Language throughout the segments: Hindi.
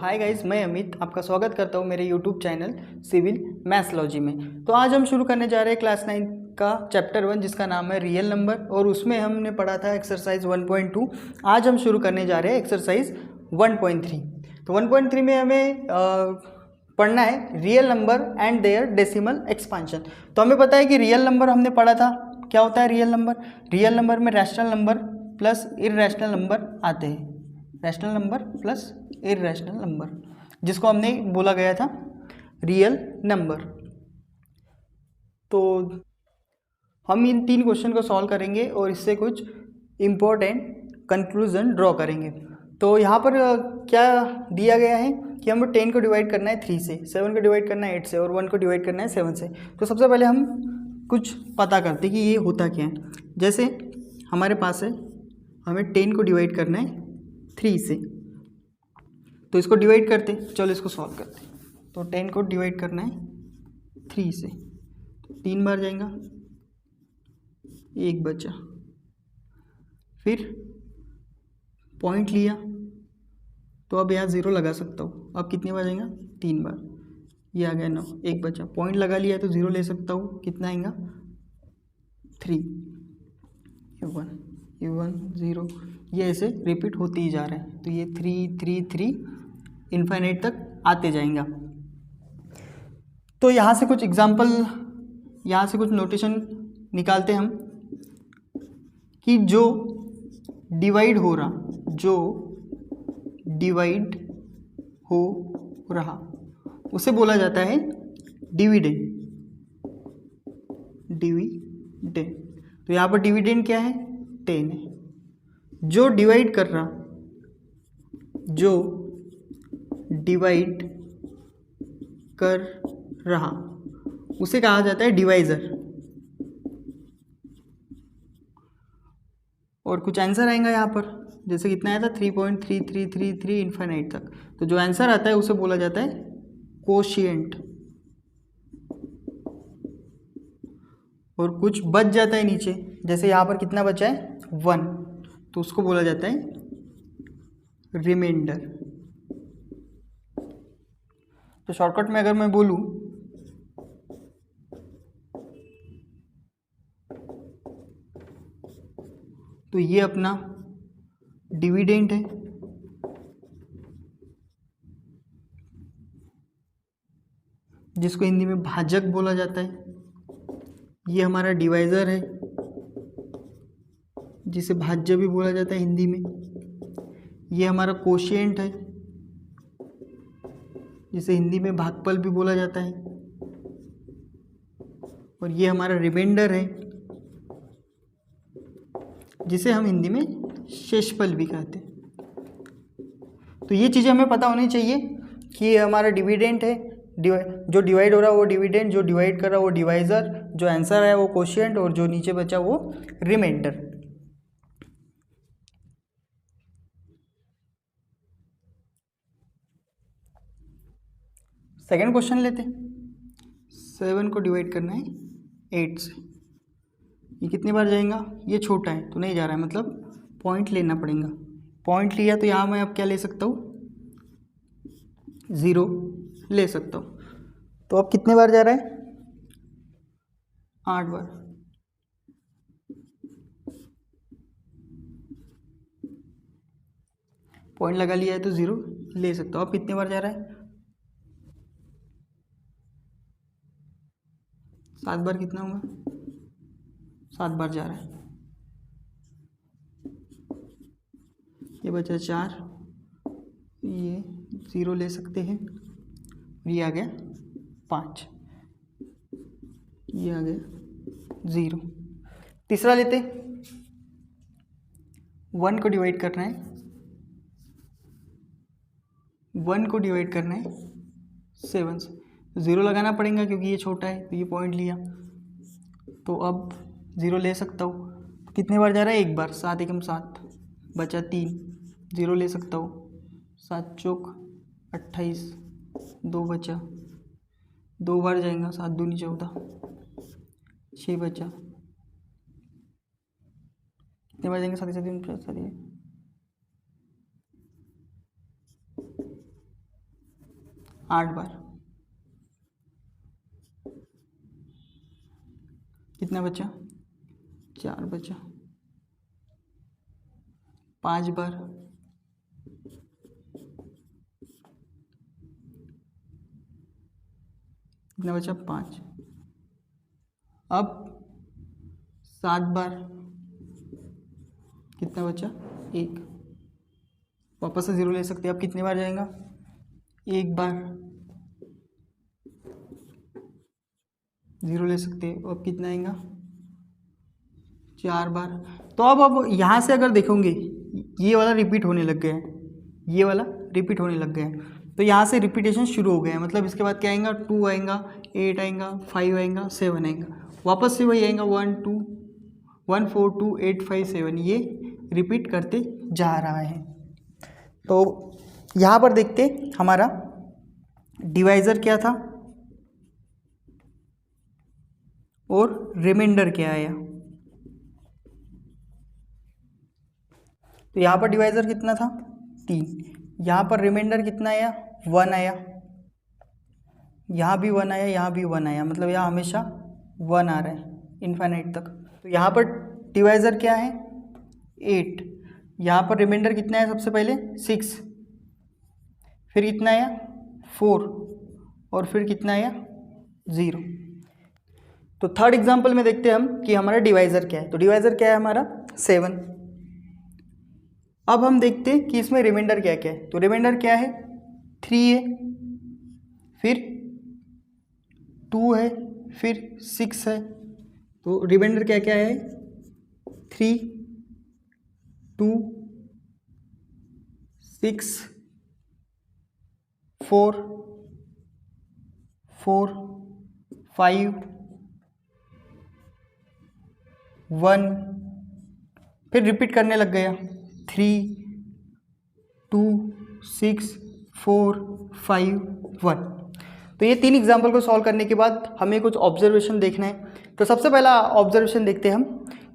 हाय गाइस, मैं अमित आपका स्वागत करता हूँ मेरे यूट्यूब चैनल सिविल मैथलॉजी में। तो आज हम शुरू करने जा रहे हैं क्लास 9 का चैप्टर 1 जिसका नाम है रियल नंबर, और उसमें हमने पढ़ा था एक्सरसाइज 1.2। आज हम शुरू करने जा रहे हैं एक्सरसाइज 1.3। तो 1.3 में हमें पढ़ना है real number and their decimal expansion. तो हमें पता है कि रियल नंबर हमने पढ़ा था, क्या होता है रियल नंबर। रियल नंबर में rational number plus irrational number आते हैं, rational number plus irrational number, जिसको हमने बोला गया था रियल नंबर। तो हम इन 3 क्वेश्चन को सॉल्व करेंगे और इससे कुछ इम्पोर्टेंट कंक्लूजन ड्रॉ करेंगे। तो यहाँ पर क्या दिया गया है कि हमें 10 को डिवाइड करना है 3 से, 7 को डिवाइड करना है 8 से और 1 को डिवाइड करना है 7 से। तो सबसे पहले हम कुछ पता करते हैं कि ये होता क्या है। जैसे हमारे पास है, हमें 10 को डिवाइड करना है 3 से, तो इसको डिवाइड करते, चलो इसको सॉल्व करते। तो 10 को डिवाइड करना है 3 से, 3 बार जाएगा, 1 बचा, फिर पॉइंट लिया तो अब यहाँ 0 लगा सकता हूँ। अब कितनी बार जाएगा, 3 बार, ये आ गया 9, 1 बचा, पॉइंट लगा लिया तो 0 ले सकता हूँ, कितना आएगा 3, ये 1 0, ये ऐसे रिपीट होते ही जा रहे हैं। तो ये 3 3 3 इन्फाइनाइट तक आते जाएंगे। तो यहाँ से कुछ एग्जाम्पल, यहाँ से कुछ नोटेशन निकालते हम कि जो डिवाइड हो रहा उसे बोला जाता है डिविडेंड। तो यहाँ पर डिविडेंड क्या है, 10 है। जो डिवाइड कर रहा उसे कहा जाता है डिवाइजर। और कुछ आंसर आएगा यहाँ पर, जैसे कितना आया था 3.3333 इन्फाइनाइट तक। तो जो आंसर आता है उसे बोला जाता है कोशिएंट। और कुछ बच जाता है नीचे, जैसे यहाँ पर कितना बचा है 1, तो उसको बोला जाता है रिमाइंडर। तो शॉर्टकट में अगर मैं बोलूँ तो ये अपना डिविडेंड है, जिसको हिंदी में भाजक बोला जाता है। ये हमारा डिवाइजर है, जिसे भाज्य भी बोला जाता है हिंदी में। ये हमारा कोशिएंट है, जिसे हिंदी में भागफल भी बोला जाता है। और ये हमारा रिमाइंडर है, जिसे हम हिंदी में शेषफल भी कहते हैं। तो ये चीज़ें हमें पता होनी चाहिए कि ये हमारा डिविडेंड है, जो डिवाइड हो रहा है वो डिविडेंड, जो डिवाइड कर रहा है वो डिवाइजर, जो आंसर है वो कोशिएंट, और जो नीचे बचा वो रिमाइंडर। सेकंड क्वेश्चन लेते हैं। 7 को डिवाइड करना है 8 से, ये कितनी बार जाएगा, ये छोटा है तो नहीं जा रहा है, मतलब पॉइंट लेना पड़ेगा। पॉइंट लिया तो यहाँ मैं अब क्या ले सकता हूँ, 0 ले सकता हूँ। तो अब कितने बार जा रहा है, 8 बार। पॉइंट लगा लिया है तो 0 ले सकता हूँ। अब कितने बार जा रहा है, 7 बार। कितना होगा, 7 बार जा रहा है। ये बचा 4, ये 0 ले सकते हैं, ये आ गया 5, ये आ गया 0। तीसरा लेते, 1 को डिवाइड करना है, 1 को डिवाइड करना है 7 से, 0 लगाना पड़ेगा क्योंकि ये छोटा है, तो ये पॉइंट लिया तो अब 0 ले सकता हूँ। कितने बार जा रहा है, 1 बार, 7 एकम 7, बचा 3, 0 ले सकता हूँ। 7 चौक 28, 2 बचा, 2 बार जाएगा, 7 दूनी 14, 6 बचा, कितने बार जाएंगे, 7 7 7, 8 बार। कितना बचा? 4 बचा। 5 बार। कितना बचा? 5। अब 7 बार। कितना बचा? 1। वापस से 0 ले सकते हैं। अब कितनी बार जाएगा? 1 बार 0 ले सकते हैं। अब कितना आएगा? 4 बार। तो अब यहाँ से अगर देखोगे ये वाला रिपीट होने लग गया है, ये वाला रिपीट होने लग गया है, तो यहाँ से रिपीटेशन शुरू हो गया है। मतलब इसके बाद क्या आएगा? 2 आएगा, 8 आएगा, 5 आएगा, 7 आएगा, वापस से वही आएगा 1 2 1 4 2 8 5 7, ये रिपीट करते जा रहा है। तो यहाँ पर देखते हमारा डिवाइज़र क्या था और रिमाइंडर क्या आया। तो यहाँ पर डिवाइज़र कितना था? 3। यहाँ पर रिमाइंडर कितना आया? 1 आया। यहाँ भी 1 आया, यहाँ भी 1 आया, मतलब यहाँ हमेशा 1 आ रहा है इनफाइनाइट तक। तो यहाँ पर डिवाइज़र क्या है? 8। यहाँ पर रिमाइंडर कितना है? सबसे पहले 6, फिर कितना आया? 4, और फिर कितना आया? 0। तो थर्ड एग्जाम्पल में देखते हैं हम कि हमारा डिवाइज़र क्या है। तो डिवाइज़र क्या है हमारा? 7। अब हम देखते हैं कि इसमें रिमाइंडर क्या क्या है। तो रिमाइंडर क्या है? 3 है, फिर 2 है, फिर 6 है। तो रिमाइंडर क्या क्या है? 3 2 6 4 4 5 1, फिर रिपीट करने लग गया 3 2 6 4 5 1। तो ये 3 एग्जाम्पल को सॉल्व करने के बाद हमें कुछ ऑब्जर्वेशन देखना है। तो सबसे पहला ऑब्जर्वेशन देखते हैं हम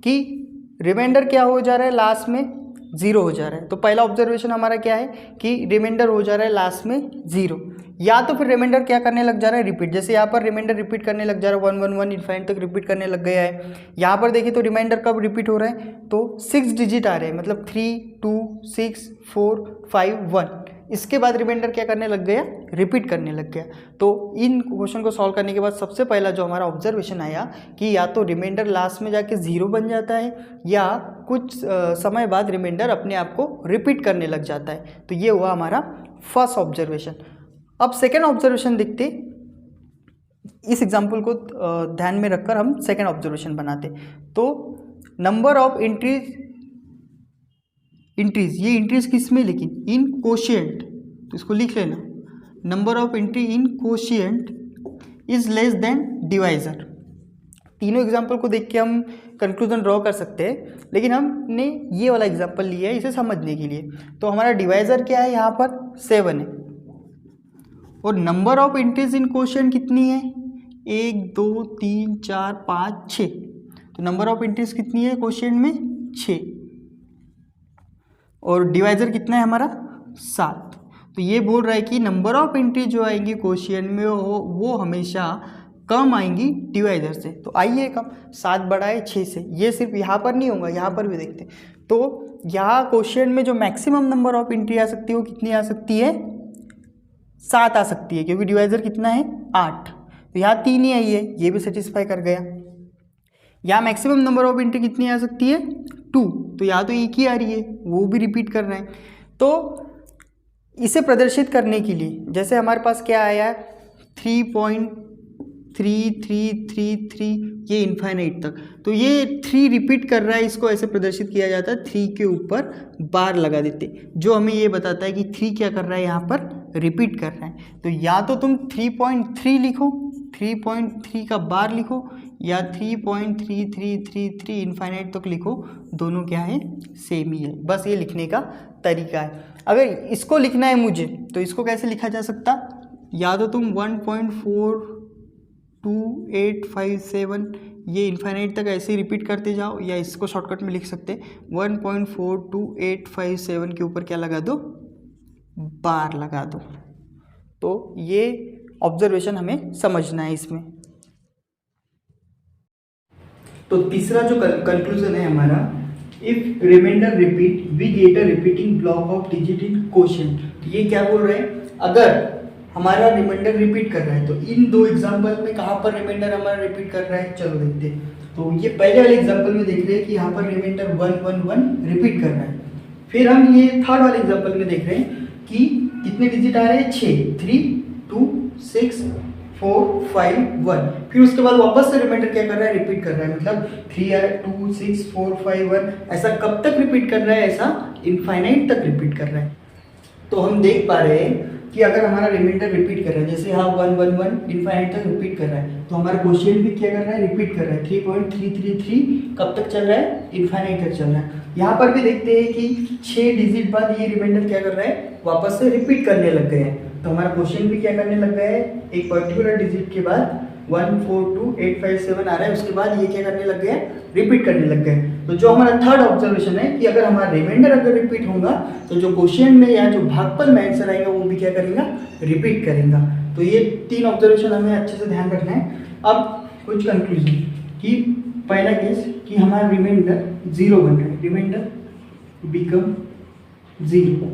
कि रिमाइंडर क्या हो जा रहा है? लास्ट में 0 हो जा रहा है। तो पहला ऑब्जर्वेशन हमारा क्या है कि रिमाइंडर हो जा रहा है लास्ट में 0, या तो फिर रिमाइंडर क्या करने लग जा रहा है? रिपीट। जैसे यहाँ पर रिमाइंडर रिपीट करने लग जा रहा है 1 1 1 इनफाइनाइट तक रिपीट करने लग गया है। यहाँ पर देखिए तो रिमाइंडर कब रिपीट हो रहा है? तो 6 डिजिट आ रहे हैं, मतलब 3 2 6 4 5 1। इसके बाद रिमाइंडर क्या करने लग गया? रिपीट करने लग गया। तो इन क्वेश्चन को सॉल्व करने के बाद सबसे पहला जो हमारा ऑब्जर्वेशन आया कि या तो रिमाइंडर लास्ट में जाके 0 बन जाता है, या कुछ समय बाद रिमाइंडर अपने आप को रिपीट करने लग जाता है। तो ये हुआ हमारा फर्स्ट ऑब्जर्वेशन। अब सेकेंड ऑब्जर्वेशन देखते, इस एग्जाम्पल को ध्यान में रखकर हम सेकेंड ऑब्जर्वेशन बनाते। तो नंबर ऑफ इंट्रीज, ये इंट्रीज किस में? लेकिन इन कोशिएंट। तो इसको लिख लेना, number of entry in quotient is less than divisor. तीनों एग्जाम्पल को देख के हम कंक्लूजन ड्रॉ कर सकते हैं, लेकिन हमने ये वाला एग्जाम्पल लिया है इसे समझने के लिए। तो हमारा डिवाइज़र क्या है? यहाँ पर 7 है, और number of entries in quotient कितनी है? 1 2 3 4 5 6। तो नंबर ऑफ एंट्रीज कितनी है कोशिएंट में? 6, और डिवाइज़र कितना है हमारा? 7। तो ये बोल रहा है कि नंबर ऑफ एंट्री जो आएंगी कोशिएंट में वो हमेशा कम आएंगी डिवाइज़र से। तो आइए कम, 7 बड़ा है 6 से। ये सिर्फ यहाँ पर नहीं होगा, यहाँ पर भी देखते हैं। तो यहाँ कोशिएंट में जो मैक्सिमम नंबर ऑफ एंट्री आ सकती है वो कितनी आ सकती है? 7 आ सकती है, क्योंकि डिवाइज़र कितना है? 8। तो यहाँ 3 ही आई है, ये भी सेटिस्फाई कर गया। यहाँ मैक्सिमम नंबर ऑफ एंट्री कितनी आ सकती है? 2। तो यहाँ तो एक ही आ रही है, वो भी रिपीट कर रहे हैं। तो इसे प्रदर्शित करने के लिए जैसे हमारे पास क्या आया है? 3.3333, ये इनफाइनाइट तक। तो ये 3 रिपीट कर रहा है, इसको ऐसे प्रदर्शित किया जाता है, 3 के ऊपर बार लगा देते, जो हमें ये बताता है कि 3 क्या कर रहा है? यहाँ पर रिपीट कर रहा है। तो या तो तुम 3.3 लिखो, 3.3 का बार लिखो, या 3.3333 इनफाइनाइट तक लिखो, दोनों क्या है? सेम ही है। बस ये लिखने का तरीका है। अगर इसको लिखना है मुझे, तो इसको कैसे लिखा जा सकता? या तो तुम 1.42857 ये इनफाइनाइट तक ऐसे ही रिपीट करते जाओ, या इसको शॉर्टकट में लिख सकते 1.42857 के ऊपर क्या लगा दो? बार लगा दो। तो ये ऑब्जर्वेशन हमें समझना है इसमें। तो तीसरा जो कंक्लूजन है हमारा, if remainder repeat we get a repeating block of digit in quotient. ये क्या बोल रहे हैं, अगर हमारा रिमाइंडर रिपीट कर रहा है तो इन दो एग्जांपल में कहाँ पर रिमाइंडर हमारा रिपीट कर रहा है, चलो देखते हैं। तो ये पहले वाले एग्जांपल में देख रहे हैं कि यहाँ पर रिमाइंडर 1 1 1 रिपीट कर रहा है। फिर हम ये थर्ड वाले एग्जांपल में देख रहे हैं कि कितने डिजिट आ रहे हैं, 6, 3 2 6 4 5 1। फिर उसके बाद वापस से रिमाइंडर क्या कर रहा है, रिपीट कर रहा है। मतलब 3 2 6 4 5 1 ऐसा कब तक रिपीट कर रहा है, ऐसा इनफाइनाइट तक रिपीट कर रहा है। तो हम देख पा रहे हैं कि अगर हमारा रिमाइंडर रिपीट कर रहा है, जैसे हाँ 1 1 1 इनफाइनाइट तक रिपीट कर रहा है, तो हमारा क्वोशिएंट भी क्या कर रहा है, रिपीट कर रहा है। 3.333 कब तक चल रहा है, इनफाइनाइट तक चल रहा है। यहाँ पर भी देखते हैं कि 6 डिजिट बाद ये रिमाइंडर क्या कर रहा है, वापस से रिपीट करने लग गए हैं। तो हमारा क्वेश्चन भी क्या करने लग गया है, एक पर्टिकुलर डिजिट के बाद 1 4 2 8 5 7 आ रहा है, उसके बाद ये क्या करने लग गया, रिपीट करने लग गए। तो जो हमारा थर्ड ऑब्जर्वेशन है कि अगर हमारा रिमाइंडर अगर रिपीट होगा तो जो क्वेश्चन में या जो भागफल में आंसर आएगा वो भी क्या करेगा, रिपीट करेगा। तो ये 3 ऑब्जर्वेशन हमें अच्छे से ध्यान रखना है। अब कुछ कंक्लूजन कि पहला केस कि हमारा रिमाइंडर 0 बन रहा है, रिमाइंडर बिकम 0,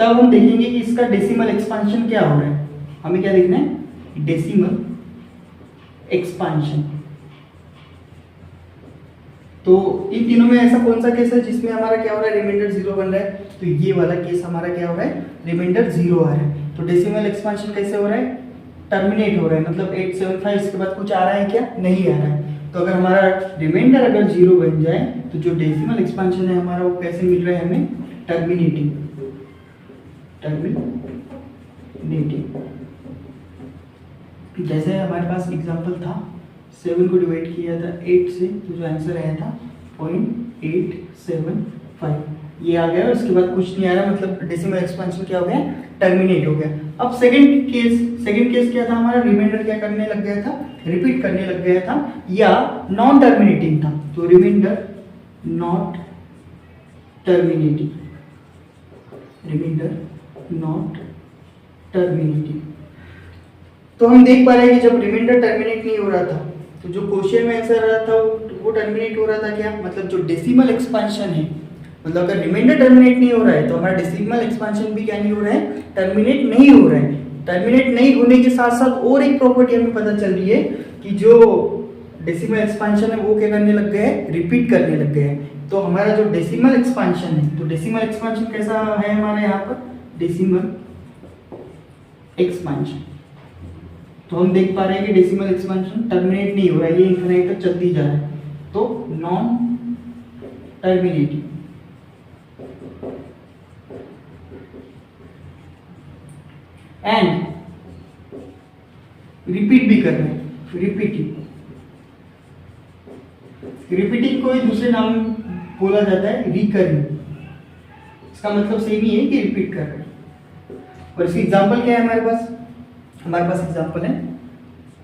तब हम देखेंगे कि इसका डेसिमल एक्सपांशन क्या हो रहा है। हमें क्या देखना है, डेसिमल एक्सपांशन। तो इन तीनों में ऐसा कौन सा केस है जिसमें हमारा क्या हो रहा है, रिमाइंडर 0 बन रहा है, तो ये वाला केस हमारा क्या हो रहा है, रिमाइंडर 0 आ रहा है। तो डेसिमल एक्सपांशन कैसे हो रहा है, टर्मिनेट हो रहा है। मतलब 875 इसके बाद कुछ आ रहा है क्या, नहीं आ रहा है। तो अगर हमारा रिमाइंडर अगर 0 बन जाए तो जो डेसिमल एक्सपांशन है हमारा वो कैसे मिल रहा है हमें, टर्मिनेटिंग। जैसे हमारे पास एग्जांपल था 7 को डिवाइड किया था 8 से, तो जो आंसर आया था 0.875 ये आ गया। उसके बाद कुछ नहीं आ रहा, मतलब डेसिमल एक्सपांशन क्या हो गया, टर्मिनेट हो गया। अब सेकंड केस क्या था हमारा, रिमाइंडर क्या करने लग गया था, रिपीट करने लग गया था या नॉन टर्मिनेटिंग था। तो remainder not terminating, remainder not terminating. तो हम देख पा रहे हैं कि जब रिमाइंडर टर्मिनेट नहीं हो रहा था तो जो क्वेश्चन में आंसर आ रहा था वो टर्मिनेट हो रहा था क्या, मतलब जो डेसिमल एक्सपांशन है, मतलब अगर रिमाइंडर टर्मिनेट नहीं हो रहा है तो हमारा डेसिमल एक्सपांशन भी क्या नहीं हो रहा है, टर्मिनेट नहीं हो रहा है। टर्मिनेट नहीं होने के साथ साथ और एक प्रॉपर्टी हमें पता चल रही है कि जो डेसिमल एक्सपांशन है वो क्या करने लग गए हैं, रिपीट करने लग गए हैं। तो हमारा जो डेसिमल एक्सपांशन है, तो डेसिमल एक्सपांशन कैसा है हमारे यहाँ पर, डेसिमल एक्सपांशन। तो हम देख पा रहे हैं कि डेसिमल एक्सपांशन टर्मिनेट नहीं हो रहा है, ये इनफिनिट तक चलती जा रहा है। तो नॉन टर्मिनेटिंग। एंड रिपीट भी कर रहे हैं, रिपीटिंग को ही दूसरे नाम बोला जाता है रिकरिंग। इसका मतलब सेम ही है कि रिपीट कर रहे हैं। और इसकी एग्जांपल क्या है हमारे पास, एग्जांपल है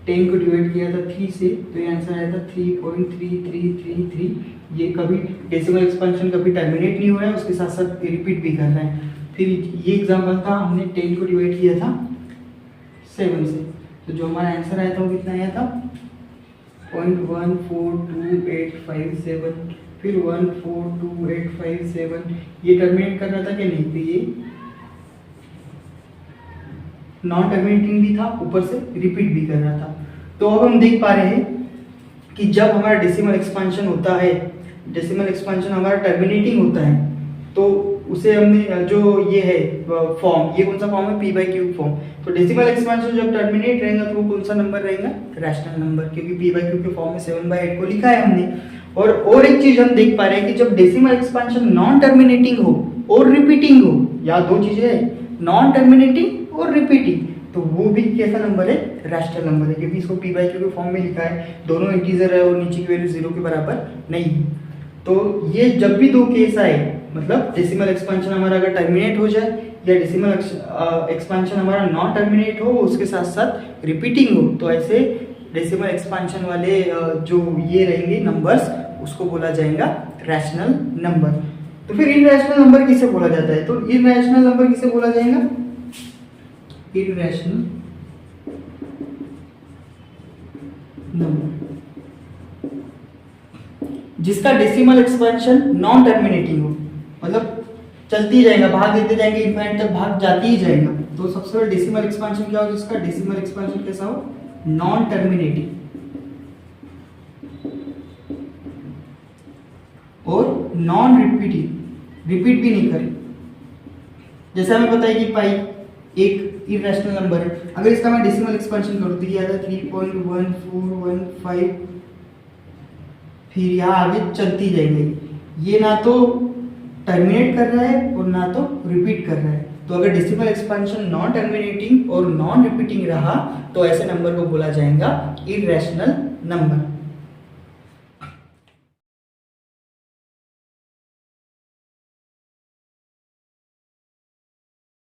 10 को डिवाइड किया था 3 से, तो ये आंसर आया था 3.3333। ये कभी डेसिमल एक्सपेंशन कभी टर्मिनेट नहीं हो रहा है, उसके साथ साथ रिपीट भी कर रहा है। फिर ये एग्जांपल था, हमने 10 को डिवाइड किया था 7 से, तो जो हमारा आंसर आया था वो कितना आया था 0.142857। फिर 142857 ये टर्मिनेट कर रहा था कि नहीं, तो ये नॉन टर्मिनेटिंग भी था, ऊपर से रिपीट भी कर रहा था। तो अब हम देख पा रहे हैं कि जब हमारा डेसिमल एक्सपांशन होता है, डेसिमल एक्सपांशन हमारा टर्मिनेटिंग होता है, तो उसे हमने जो ये है फॉर्म, ये कौन सा फॉर्म है, p/q फॉर्म। तो डेसिमल एक्सपांशन जब टर्मिनेट रहेगा तो वो कौन सा नंबर रहेगा, रैशनल नंबर, क्योंकि p/q के फॉर्म में 7/8 को लिखा है हमने। और एक चीज हम देख पा रहे हैं कि जब डेसिमल एक्सपांशन नॉन टर्मिनेटिंग हो और रिपीटिंग हो, या दो चीजें हैं, नॉन टर्मिनेटिंग और रिपीटिंग, तो वो भी कैसा नंबर है, रैशनल नंबर है, क्योंकि इसको p/q के फॉर्म में लिखा है, दोनों इंटीजर है और नीचे की वैल्यू 0 के बराबर नहीं है। तो ये जब भी दो केस आए, मतलब डेसिमल एक्सपांशन हमारा अगर टर्मिनेट हो जाए या डेसिमल एक्सपांशन हमारा नॉन टर्मिनेट हो, उसके साथ साथ रिपीटिंग हो, तो ऐसे डेसिमल एक्सपांशन वाले जो ये रहेंगे नंबर्स, उसको बोला जाएगा रैशनल नंबर। तो फिर इनरैशनल नंबर किसे बोला जाता है, तो इनरैशनल नंबर किसे बोला जाएगा, इररेशनल नंबर जिसका डेसिमल एक्सपेंशन नॉन टर्मिनेटिंग हो, मतलब चलती जाएगा, भाग देते जाएंगे, इनफाइनाइट तक भाग जाती ही जाएगा। तो सबसे पहले डेसिमल एक्सपेंशन क्या हो, जिसका डेसिमल एक्सपेंशन कैसा हो, नॉन टर्मिनेटिंग और नॉन रिपीटिंग, रिपीट भी नहीं करे। जैसे हमें पता है कि पाई एक इररेशनल नंबर है, अगर इसका मैं डेसिमल एक्सपेंशन करूँ तो ये आता है 3.1415, फिर यहाँ आगे चलती जाएंगे। ये ना तो टर्मिनेट कर रहा है और ना तो रिपीट कर रहा है। तो अगर डेसिमल एक्सपेंशन नॉन टर्मिनेटिंग और नॉन रिपीटिंग रहा तो ऐसे नंबर को बोला जाएगा इररेशनल नंबर।